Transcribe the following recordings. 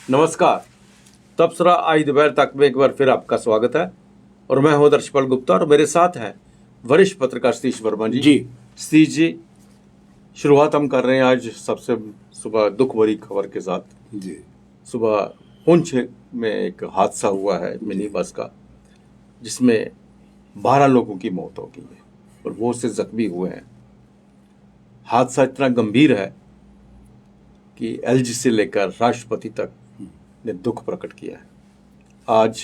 नमस्कार। तबसरा आज दोपहर तक में एक बार फिर आपका स्वागत है और मैं हूं दर्शपाल गुप्ता और मेरे साथ हैं वरिष्ठ पत्रकार सतीश वर्मा जी। सतीश जी, शुरुआत हम कर रहे हैं आज सबसे सुबह दुख भरी खबर के साथ। जी। सुबह पुंछ में एक हादसा हुआ है मिनी बस का, जिसमें 12 लोगों की मौत हो गई है और बहुत से जख्मी हुए हैं। हादसा इतना गंभीर है कि एलजी से लेकर राष्ट्रपति तक ने दुख प्रकट किया है। आज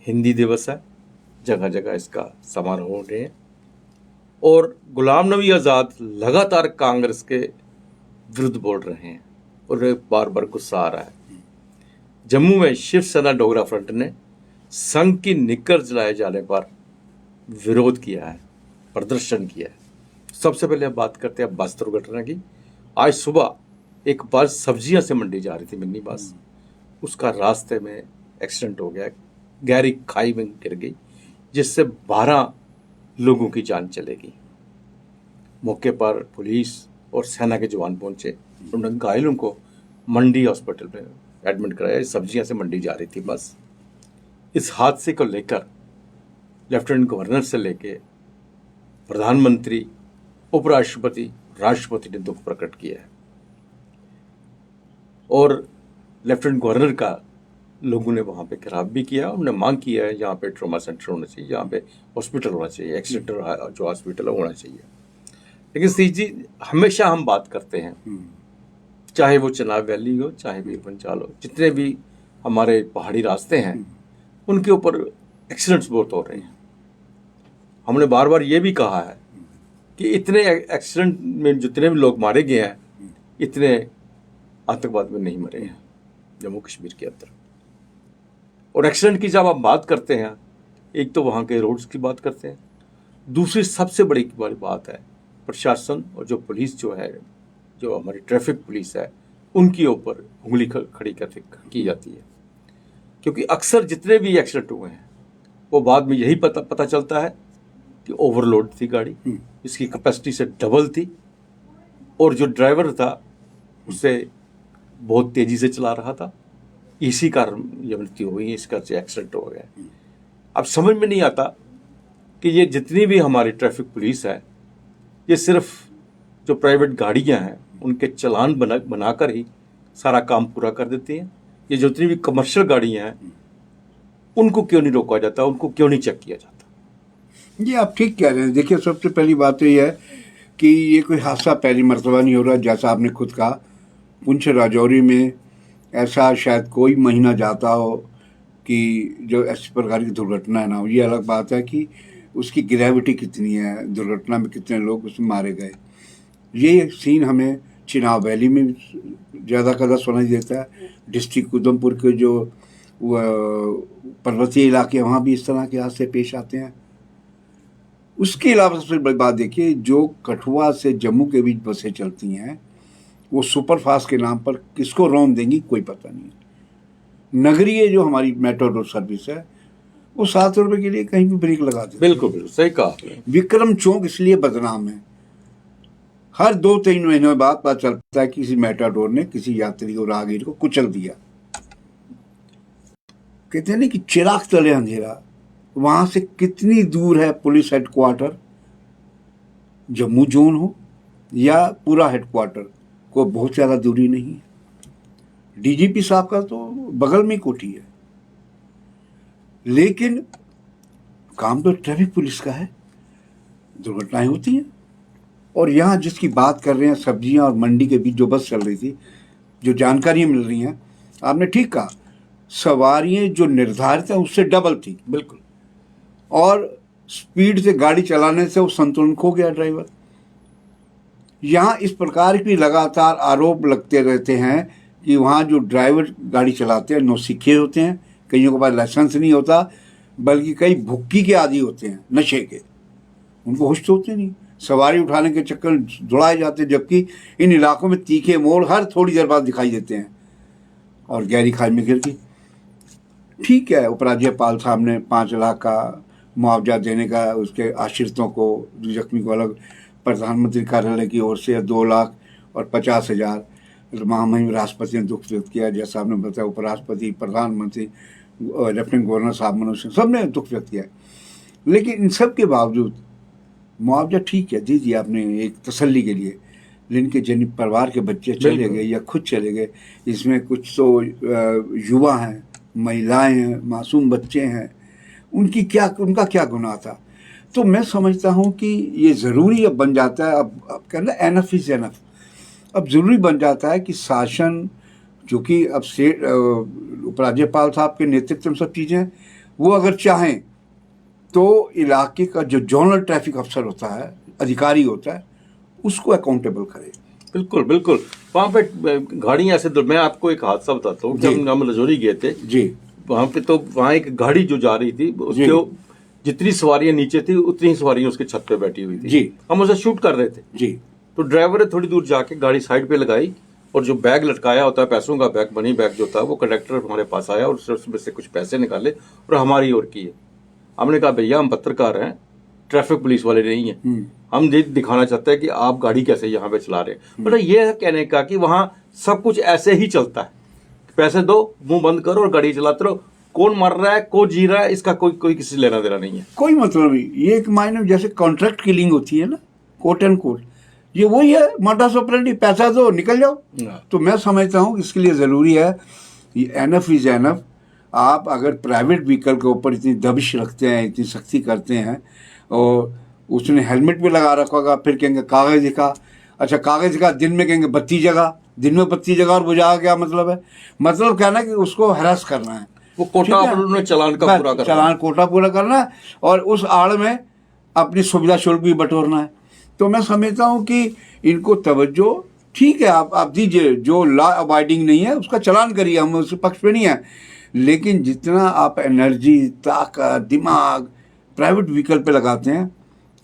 हिंदी दिवस है, जगह जगह इसका समारोह हो रहे हैं और गुलाम नबी आज़ाद लगातार कांग्रेस के विरुद्ध बोल रहे हैं और बार बार गुस्सा आ रहा है। जम्मू में शिवसेना डोगरा फ्रंट ने संघ की निक्कर जलाए जाने पर विरोध किया है, प्रदर्शन किया है। सबसे पहले अब बात करते हैं बस दुर्घटना की। आज सुबह एक बस सब्जियां से मंडी जा रही थी, मिनी बस, उसका रास्ते में एक्सीडेंट हो गया, गहरी खाई में गिर गई, जिससे 12 लोगों की जान चलेगी। मौके पर पुलिस और सेना के जवान पहुंचे, उन्होंने घायलों को मंडी हॉस्पिटल में एडमिट कराया। सब्जियां से मंडी जा रही थी बस। इस हादसे को लेकर लेफ्टिनेंट गवर्नर से लेकर प्रधानमंत्री, उपराष्ट्रपति, राष्ट्रपति ने दुख प्रकट किया है और लेफ्टिनेंट गवर्नर का लोगों ने वहाँ पे खराब भी किया। उन्होंने मांग किया है यहाँ पे ट्रॉमा सेंटर होना चाहिए, यहाँ पे हॉस्पिटल होना चाहिए, एक्सीडेंट जो हॉस्पिटल है होना चाहिए। लेकिन सी जी, हमेशा हम बात करते हैं, चाहे वो चनाब वैली हो, चाहे वीरभंचाल हो, जितने भी हमारे पहाड़ी रास्ते हैं उनके ऊपर एक्सीडेंट्स बहुत हो रहे हैं। हमने बार बार ये भी कहा है कि इतने एक्सीडेंट में जितने भी लोग मारे गए हैं, इतने आतंकवाद में नहीं मरे हैं जम्मू कश्मीर के अंदर। और एक्सीडेंट की जब आप बात करते हैं, एक तो वहाँ के रोड्स की बात करते हैं, दूसरी सबसे बड़ी बात है प्रशासन और जो पुलिस जो है, जो हमारी ट्रैफिक पुलिस है, उनके ऊपर उंगली खड़ी की जाती है। क्योंकि अक्सर जितने भी एक्सीडेंट हुए हैं वो बाद में यही पता चलता है कि ओवरलोड थी गाड़ी, इसकी कैपेसिटी से डबल थी और जो ड्राइवर था उससे बहुत तेजी से चला रहा था, इसी कारण ये मृत्यु हुई, इस कारण से एक्सीडेंट हो गया। अब समझ में नहीं आता कि ये जितनी भी हमारी ट्रैफिक पुलिस है, ये सिर्फ जो प्राइवेट गाड़ियां हैं उनके चालान बनाकर ही सारा काम पूरा कर देती हैं। ये जितनी भी कमर्शियल गाड़ियां हैं उनको क्यों नहीं रोका जाता, उनको क्यों नहीं चेक किया जाता? ये आप ठीक कह रहे हैं। देखिए, सबसे पहली बात तो ये है कि ये कोई हादसा पहली मर्तबा नहीं हो रहा। जैसा आपने खुद कहा, पुंछ राजौरी में ऐसा शायद कोई महीना जाता हो कि जो इस प्रकार की दुर्घटना ना हो। ये अलग बात है कि उसकी ग्रेविटी कितनी है, दुर्घटना में कितने लोग उसमें मारे गए। ये सीन हमें चिनाब वैली में ज़्यादा कदा सुनाई देता है। डिस्ट्रिक्ट उधमपुर के जो पर्वतीय इलाके वहाँ भी इस तरह के हादसे पेश आते हैं। उसके अलावा सबसे बड़ी बात देखिए, जो कठुआ से जम्मू के बीच बसें चलती हैं, वो सुपर फास्ट के नाम पर किसको रौंद देंगी कोई पता नहीं। नगरीय जो हमारी मेट्रो रोड सर्विस है, वो 7 रुपये के लिए कहीं भी ब्रेक लगा देते। बिल्कुल बिल्कुल सही कहा। विक्रम चौक इसलिए बदनाम है, हर 2-3 महीनों बाद पता चलता है कि किसी मेटाडोर ने किसी यात्री को, राहगीर को कुचल दिया। कहते हैं ना कि चिराग तले अंधेरा। वहां से कितनी दूर है पुलिस हेडक्वार्टर, जम्मू जोन हो या पूरा हेडक्वार्टर, को बहुत ज़्यादा दूरी नहीं है। डीजीपी साहब का तो बगल में कोठी है, लेकिन काम तो ट्रैफिक पुलिस का है। दुर्घटनाएं होती हैं। और यहाँ जिसकी बात कर रहे हैं, सब्जियां और मंडी के बीच जो बस चल रही थी, जो जानकारियां मिल रही हैं, आपने ठीक कहा, सवारियां जो निर्धारित है उससे डबल थी। बिल्कुल। और स्पीड से गाड़ी चलाने से वो संतुलन खो गया ड्राइवर। यहाँ इस प्रकार की लगातार आरोप लगते रहते हैं कि वहाँ जो ड्राइवर गाड़ी चलाते हैं नौसिखे होते हैं, कईयों के पास लाइसेंस नहीं होता, बल्कि कई भुक्की के आदी होते हैं, नशे के, उनको होश तो होते नहीं, सवारी उठाने के चक्कर में दौड़ाए जाते हैं। जबकि इन इलाकों में तीखे मोड़ हर थोड़ी देर बाद दिखाई देते हैं। और गहरी खाई में गिर गई। ठीक है, उपराज्यपाल साहब ने 5 लाख का मुआवजा देने का उसके आश्रितों को, जख्मी को अलग, प्रधानमंत्री कार्यालय की ओर से 2 लाख और 50,000 महामहिम राष्ट्रपति ने दुख व्यक्त किया, जैसा आपने बताया, उपराष्ट्रपति, प्रधानमंत्री, लेफ्टिनेंट गवर्नर साहब, मनोज सिंह, सब ने दुख व्यक्त किया। लेकिन इन सब के बावजूद मुआवजा ठीक है दे दिया आपने एक तसल्ली के लिए, जिनके जिन परिवार के बच्चे चले गए या खुद चले गए, इसमें कुछ तो युवा हैं, महिलाएं हैं, मासूम बच्चे हैं, उनका क्या गुनाह था। तो मैं समझता हूँ कि ये ज़रूरी अब बन जाता है, अब कहना एनफ इज़ एनफ, अब ज़रूरी बन जाता है कि शासन, जो कि अब स्टेट उपराज्यपाल साहब के नेतृत्व में सब चीज़ें हैं, वो अगर चाहें तो इलाके का जो जोनल ट्रैफिक अफसर होता है, अधिकारी होता है, उसको अकाउंटेबल करे। बिल्कुल बिल्कुल। वहाँ पे गाड़ियाँ ऐसे, मैं आपको एक हादसा बताता हूँ। जब हम रजौरी गए थे जी, वहाँ पे, तो वहाँ एक गाड़ी जो जा रही थी, उसके जितनी सवारियां नीचे थी उतनी ही सवारियां उसके छत पे बैठी हुई थी जी। हम उसे शूट कर रहे थे जी। तो ड्राइवर ने थोड़ी दूर जाके गाड़ी साइड पे लगाई और जो बैग लटकाया होता है, पैसों का बैग, मनी बैग जो था, वो कंडक्टर हमारे पास आया और उसमें से कुछ पैसे निकाले और हमारी ओर किए। हमने कहा भैया हम पत्रकार हैं, ट्रैफिक पुलिस वाले नहीं है, हम ये दिखाना चाहते हैं कि आप गाड़ी कैसे यहाँ पे चला रहे हैं। मतलब ये कहने का कि वहाँ सब कुछ ऐसे ही चलता है, पैसे दो, मुंह बंद करो और गाड़ी चलाते रहो। कौन मर रहा है, कौन जी रहा है, इसका कोई किसी से लेना देना नहीं है, कोई मतलब नहीं। ये एक मायने में जैसे कॉन्ट्रैक्ट किलिंग होती है ना, कोट एंड कोट, ये वही है, मॉडस ऑपरेंडी, पैसा दो निकल जाओ। तो मैं समझता हूँ इसके लिए ज़रूरी है, ये एनफ इज़ एनफ। आप अगर प्राइवेट व्हीकल के ऊपर इतनी दबिश रखते हैं, इतनी सख्ती करते हैं, और उसने हेलमेट भी लगा रखा होगा, फिर कहेंगे कागज़ दिखा। अच्छा कागज़ दिखा, दिन में कहेंगे बत्ती जगह, दिन में बत्ती जगह और बुझा, क्या मतलब है? मतलब कहना कि उसको हरास करना है, वो कोटा उन्होंने चलान का पूरा करना, चलान कोटा पूरा करना है, और उस आड़ में अपनी सुविधा शुल्क भी बटोरना है। तो मैं समझता हूँ कि इनको तवज्जो, ठीक है आप दीजिए, जो लॉ अबाइडिंग नहीं है उसका चलान करिए, हम उस पक्ष पे नहीं है, लेकिन जितना आप एनर्जी, ताकत, दिमाग प्राइवेट व्हीकल पे लगाते हैं,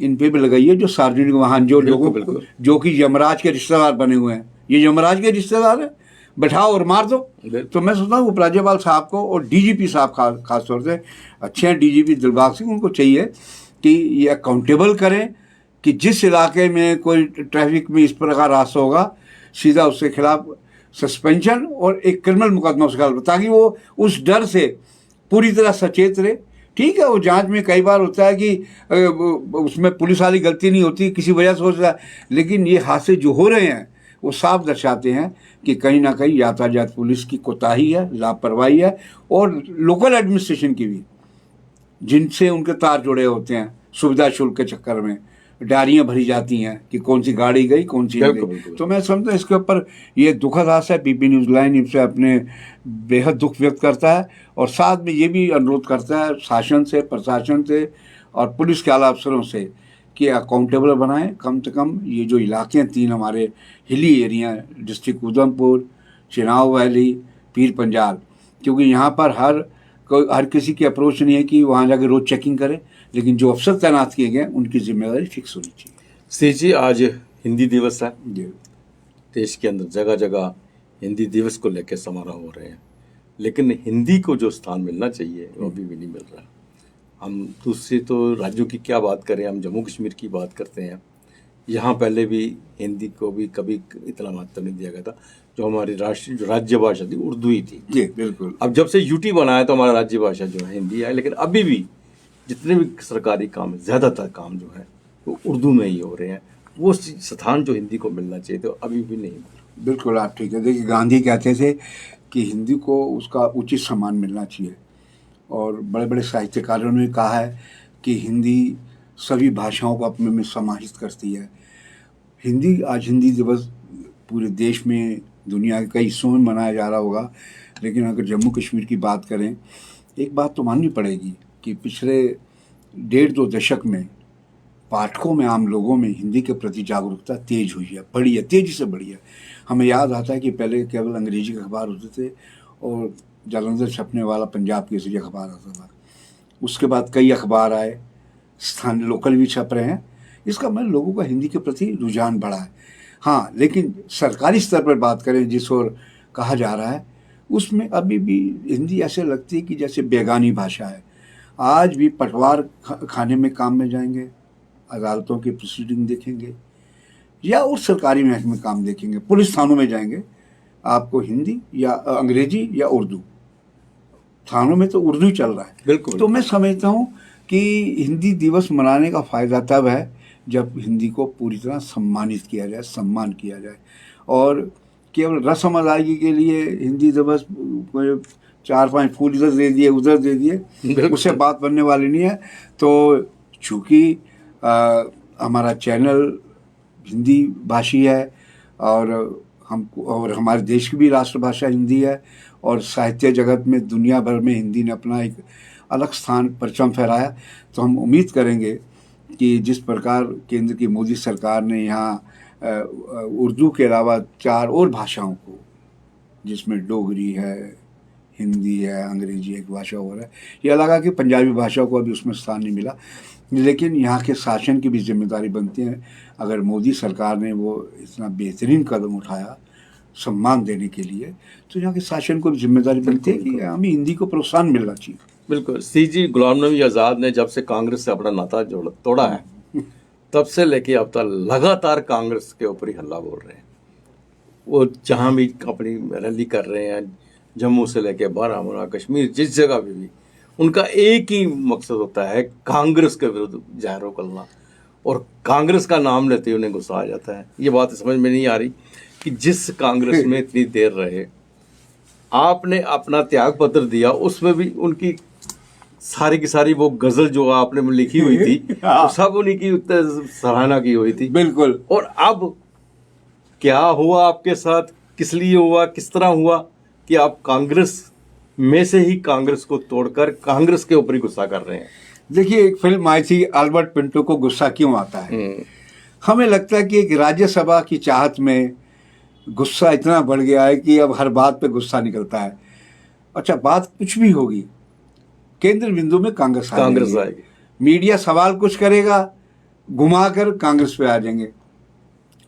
इन पे भी लगाइए, जो सार्वजनिक वाहन, जो लोगों जो कि यमराज के रिश्तेदार बने हुए हैं, ये यमराज के रिश्तेदार है, बैठाओ और मार दो। तो मैं सोचता हूँ उपराज्यपाल साहब को और डीजीपी साहब खास तौर से अच्छे हैं, डीजीपी दिलबाग सिंह, उनको चाहिए कि ये अकाउंटेबल करें कि जिस इलाके में कोई ट्रैफिक में इस प्रकार हादसा होगा, सीधा उसके खिलाफ सस्पेंशन और एक क्रिमिनल मुकदमा उसके खिलाफ, ताकि वो उस डर से पूरी तरह सचेत रहे। ठीक है, वो जांच में कई बार होता है कि उसमें पुलिस वाली गलती नहीं होती, किसी वजह से हो सकता है, लेकिन ये हादसे जो हो रहे हैं वो साफ दर्शाते हैं कि कहीं ना कहीं यातायात पुलिस की कोताही है, लापरवाही है, और लोकल एडमिनिस्ट्रेशन की भी, जिनसे उनके तार जुड़े होते हैं सुविधा शुल्क के चक्कर में, डायरियाँ भरी जाती हैं कि कौन सी गाड़ी गई, कौन सी नहीं गई। तो मैं समझता हूँ इसके ऊपर ये दुखद हादसा है। पीपी न्यूज़ लाइन इनसे अपने बेहद दुख व्यक्त करता है, और साथ में ये भी अनुरोध करता है शासन से, प्रशासन से और पुलिस के आला अफसरों से कि अकाउंटेबल बनाएं। कम से कम ये जो इलाके हैं, 3 हमारे hilly area, district Udhampur, Chenab valley, Pir Panjal, क्योंकि यहाँ पर हर किसी की अप्रोच नहीं है कि वहाँ जाके रोज़ चेकिंग करे, लेकिन जो अफसर तैनात किए गए उनकी जिम्मेदारी फिक्स होनी चाहिए। सी जी, आज हिंदी दिवस है, देश के अंदर जगह जगह हिंदी दिवस को लेकर समारोह हो रहे हैं, लेकिन हिंदी को जो स्थान मिलना चाहिए वो अभी भी नहीं मिल रहा। हम दूसरे तो राज्यों की क्या बात करें, हम जम्मू कश्मीर की बात करते हैं, यहाँ पहले भी हिंदी को भी कभी इतना महत्व नहीं दिया गया था। जो हमारी राष्ट्रीय जो राज्य भाषा थी उर्दू ही थी। जी बिल्कुल। अब जब से यूटी बनाया तो हमारा राज्य भाषा जो है हिंदी है, लेकिन अभी भी जितने भी सरकारी काम, ज़्यादातर काम जो है वो उर्दू में ही हो रहे हैं। वो स्थान जो हिंदी को मिलना चाहिए तो अभी भी नहीं मिला। बिल्कुल आप ठीक है। देखिए गांधी कहते थे कि हिंदी को उसका उचित सम्मान मिलना चाहिए, और बड़े बड़े साहित्यकारों ने कहा है कि हिंदी सभी भाषाओं को अपने में समाहित करती है। आज हिंदी दिवस पूरे देश में, दुनिया के कई हिस्सों में मनाया जा रहा होगा, लेकिन अगर जम्मू कश्मीर की बात करें, एक बात तो माननी पड़ेगी कि पिछले 1.5-2 दशक में पाठकों में, आम लोगों में हिंदी के प्रति जागरूकता तेज हुई है, बढ़ी है, तेज़ी से बढ़ी है। हमें याद आता है कि पहले केवल अंग्रेजी के अखबार होते थे और जालंधर छपने वाला पंजाब केसरी अखबार आता था। उसके बाद कई अखबार आए, स्थानीय लोकल भी छप रहे हैं। इसका मतलब लोगों का हिंदी के प्रति रुझान बढ़ा है। हाँ, लेकिन सरकारी स्तर पर बात करें, जिस ओर कहा जा रहा है, उसमें अभी भी हिंदी ऐसे लगती है कि जैसे बेगानी भाषा है। आज भी पटवार खाने में काम में जाएंगे, अदालतों की प्रोसीडिंग देखेंगे, या उस सरकारी महकमे में काम देखेंगे, पुलिस थानों में जाएंगे, आपको हिंदी या अंग्रेजी या उर्दू, थानों में तो उर्दू चल रहा है। बिल्कुल। तो मैं समझता हूँ कि हिंदी दिवस मनाने का फ़ायदा तब है जब हिंदी को पूरी तरह सम्मानित किया जाए, सम्मान किया जाए। और केवल रस्म अदायगी के लिए हिंदी दिवस 4-5 फूल इधर दे दिए उधर दे दिए, बिल्कुल। उससे बात बनने वाली नहीं है। तो चूँकि हमारा चैनल हिंदी भाषी है और हमारे देश की भी राष्ट्रभाषा हिंदी है, और साहित्य जगत में दुनिया भर में हिंदी ने अपना एक अलग स्थान परचम फहराया। तो हम उम्मीद करेंगे कि जिस प्रकार केंद्र की मोदी सरकार ने यहाँ उर्दू के अलावा 4 और भाषाओं को, जिसमें डोगरी है, हिंदी है, अंग्रेजी एक भाषा और है, यह लगा कि पंजाबी भाषा को अभी उसमें स्थान नहीं मिला, लेकिन यहाँ के शासन की भी जिम्मेदारी बनती है। अगर मोदी सरकार ने वो इतना बेहतरीन कदम उठाया सम्मान देने के लिए, तो यहाँ के शासन को भी जिम्मेदारी बनती है कि हमें हिंदी को प्रोत्साहन मिलना चाहिए। बिल्कुल। सीजी गुलाम नबी आज़ाद ने जब से कांग्रेस से अपना नाता तोड़ा है, तब से लेके अब तक लगातार कांग्रेस के ऊपर ही हल्ला बोल रहे हैं। वो जहाँ भी अपनी रैली कर रहे हैं, जम्मू से लेके बारामूला, कश्मीर, जिस जगह पे भी उनका एक ही मकसद होता है कांग्रेस के विरुद्ध जाहिर करना, और कांग्रेस का नाम लेते ही उन्हें गुस्सा आ जाता है। ये बात समझ में नहीं आ रही कि जिस कांग्रेस में इतनी देर रहे, आपने अपना त्याग पत्र दिया, उसमें भी उनकी सारी की सारी वो गजल जो आपने लिखी हुई थी वो सब उन्हीं की सराहना की हुई थी। बिल्कुल। और अब क्या हुआ आपके साथ, किस लिए हुआ, किस तरह हुआ कि आप कांग्रेस में से ही कांग्रेस को तोड़कर कांग्रेस के ऊपर ही गुस्सा कर रहे हैं? देखिए, एक फिल्म आई थी अल्बर्ट पिंटो को गुस्सा क्यों आता है। हमें लगता है कि एक राज्यसभा की चाहत में गुस्सा इतना बढ़ गया है कि अब हर बात पे गुस्सा निकलता है। अच्छा, बात कुछ भी होगी, केंद्र बिंदु में कांग्रेस आएगी। मीडिया सवाल कुछ करेगा, घुमाकर कांग्रेस पे आ जाएंगे।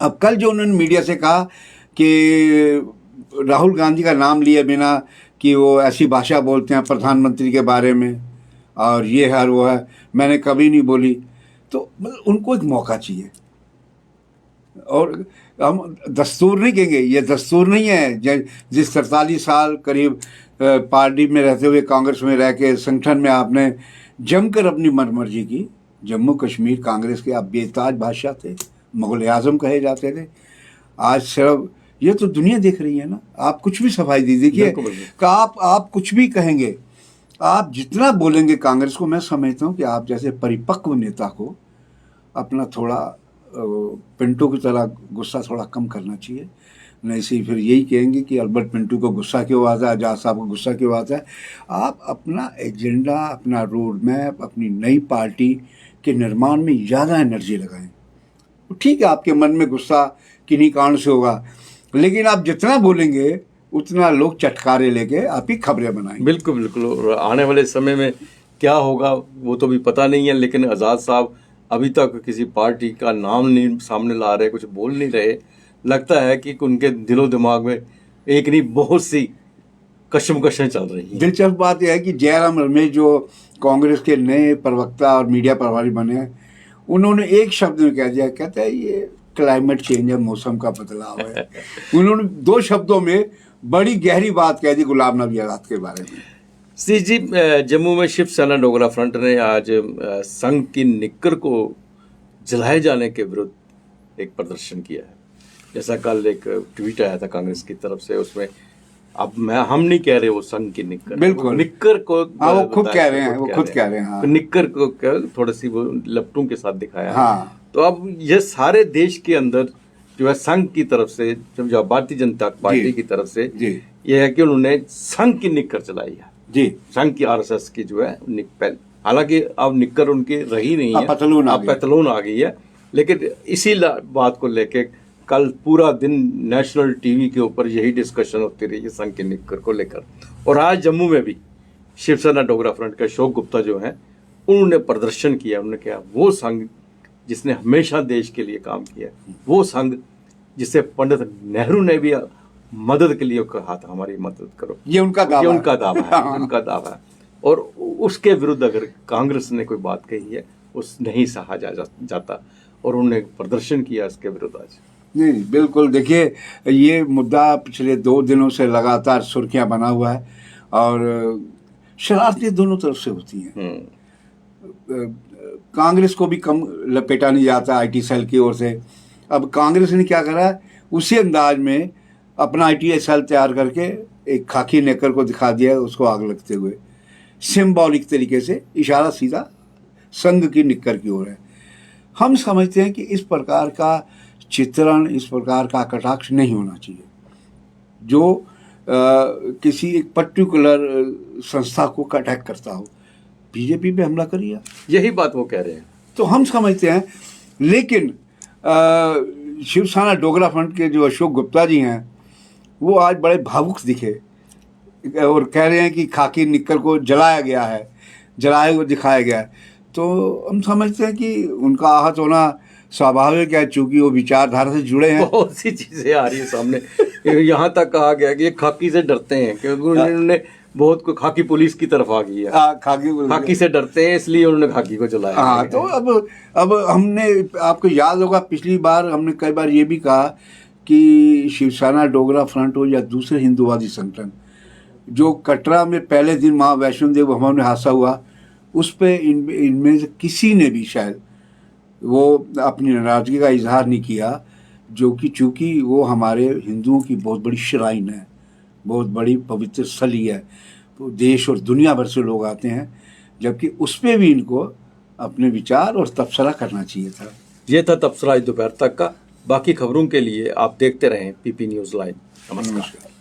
अब कल जो उन्होंने मीडिया से कहा कि राहुल गांधी का नाम लिए बिना कि वो ऐसी भाषा बोलते हैं प्रधानमंत्री के बारे में, और ये है वो है, मैंने कभी नहीं बोली। तो मतलब उनको एक मौका चाहिए। और हम दस्तूर नहीं कहेंगे, ये दस्तूर नहीं है। जिस 43 साल करीब पार्टी में रहते हुए, कांग्रेस में रह के, संगठन में आपने जमकर अपनी मनमर्जी की। जम्मू कश्मीर कांग्रेस के आप बेताज बादशाह थे, मुगल आजम कहे जाते थे। आज सिर्फ ये तो दुनिया देख रही है ना, आप कुछ भी सफाई दी। देखिए कि आप कुछ भी कहेंगे, आप जितना बोलेंगे कांग्रेस को, मैं समझता हूँ कि आप जैसे परिपक्व नेता को अपना थोड़ा पिंटू की तरह गुस्सा थोड़ा कम करना चाहिए। नहीं से फिर यही कहेंगे कि अल्बर्ट पिंटू को गुस्सा क्यों आता है, आजाद साहब को गुस्सा क्यों आता है। आप अपना एजेंडा, अपना रोड मैप, अपनी नई पार्टी के निर्माण में ज़्यादा एनर्जी लगाएं। ठीक है, आपके मन में गुस्सा किन्हीं कारण से होगा, लेकिन आप जितना बोलेंगे उतना लोग चटकारे लेके आपकी खबरें बनाएंगे। बिल्कुल बिल्कुल। और आने वाले समय में क्या होगा वो तो भी पता नहीं है, लेकिन आज़ाद साहब अभी तक किसी पार्टी का नाम नहीं सामने ला रहे, कुछ बोल नहीं रहे। लगता है कि उनके दिलो दिमाग में एक नहीं बहुत सी कशमकशें चल रही हैं। दिलचस्प बात यह है कि जयराम रमेश जो कांग्रेस के नए प्रवक्ता और मीडिया प्रभारी बने हैं, उन्होंने एक शब्द में कह दिया, कहता है ये क्लाइमेट चेंज है, मौसम का बदलाव है। उन्होंने 2 शब्दों में बड़ी गहरी बात कह दी गुलाम नबी आज़ाद के बारे में। सी जी, जम्मू में शिवसेना डोगरा फ्रंट ने आज संघ की निक्कर को जलाए जाने के विरुद्ध एक प्रदर्शन किया है। जैसा कल एक ट्वीट आया था कांग्रेस की तरफ से, उसमें अब हम नहीं कह रहे वो संघ की निक्कर, बिल्कुल निक्कर को वो खुद कह रहे हैं, वो खुद कह रहे हैं। हाँ। तो निक्कर को थोड़ी सी वो लपटों के साथ दिखाया। हाँ। तो अब ये सारे देश के अंदर जो है संघ की तरफ से, जो भारतीय जनता पार्टी की तरफ से ये है कि उन्होंने संघ की निक्कर चलाई है जी, संघ की आरएसएस की जो है निक्कर। हालांकि अब निक्कर उनकी रही नहीं है, अब पतलून आ गई है। लेकिन इसी बात को लेके कल पूरा दिन नेशनल टीवी के ऊपर यही डिस्कशन होती रही है संघ की निक्कर को लेकर। और आज जम्मू में भी शिवसेना डोगरा फ्रंट के अशोक गुप्ता जो हैं, उन्होंने प्रदर्शन किया। उन्होंने कहा वो संघ जिसने हमेशा देश के लिए काम किया, वो संघ जिसे पंडित नेहरू ने भी मदद के लिए कहा था हमारी मदद करो, ये उनका दावा है, उनका दावा है। और उसके विरुद्ध अगर कांग्रेस ने कोई बात कही है, उस नहीं सहा जाता। और उन्होंने प्रदर्शन किया इसके विरुद्ध आज। नहीं, बिल्कुल। देखिए, ये मुद्दा पिछले 2 दिनों से लगातार सुर्खियां बना हुआ है और शरारतें दोनों तरफ से होती हैं। कांग्रेस को भी कम लपेटा नहीं जाता आईटी सेल की ओर से। अब कांग्रेस ने क्या करा, उसी अंदाज में अपना आईटी सेल तैयार करके एक खाकी नेकर को दिखा दिया, उसको आग लगते हुए। सिंबॉलिक तरीके से इशारा सीधा संघ की निक्कर की ओर है। हम समझते हैं कि इस प्रकार का चित्रण, इस प्रकार का कटाक्ष नहीं होना चाहिए जो किसी एक पर्टिकुलर संस्था को अटैक करता हो। बीजेपी पे हमला करिए, यही बात वो कह रहे हैं। तो हम समझते हैं। लेकिन शिवसेना डोगरा फ्रंट के जो अशोक गुप्ता जी हैं, वो आज बड़े भावुक दिखे और कह रहे हैं कि खाकी निक्कर को जलाया गया है, जलाए हुए दिखाया गया है। तो हम समझते हैं कि उनका आहत होना स्वाभाविक है, चूंकि वो विचारधारा से जुड़े हैं। बहुत सी चीजें आ रही है सामने। यहाँ तक कहा गया कि ये खाकी से डरते हैं, क्योंकि उन्होंने बहुत को खाकी पुलिस की तरफ आ गई है। खाकी से डरते हैं, इसलिए उन्होंने खाकी को जलाया। हाँ, तो अब हमने, आपको याद होगा पिछली बार हमने कई बार ये भी कहा कि शिवसेना डोगरा फ्रंट हो या दूसरे हिंदूवादी संगठन, जो कटरा में पहले दिन माँ वैष्णो देवी भवन में हादसा हुआ, उस पर इनमें से किसी ने भी शायद वो अपनी नाराजगी का इजहार नहीं किया, जो कि चूँकि वो हमारे हिंदुओं की बहुत बड़ी श्राइन है, बहुत बड़ी पवित्र स्थली है, तो देश और दुनिया भर से लोग आते हैं, जबकि उस पर भी इनको अपने विचार और तबसरा करना चाहिए था। ये था तबसरा आज दोपहर तक का। बाकी खबरों के लिए आप देखते रहें पीपी न्यूज़ लाइव। नमस्कार।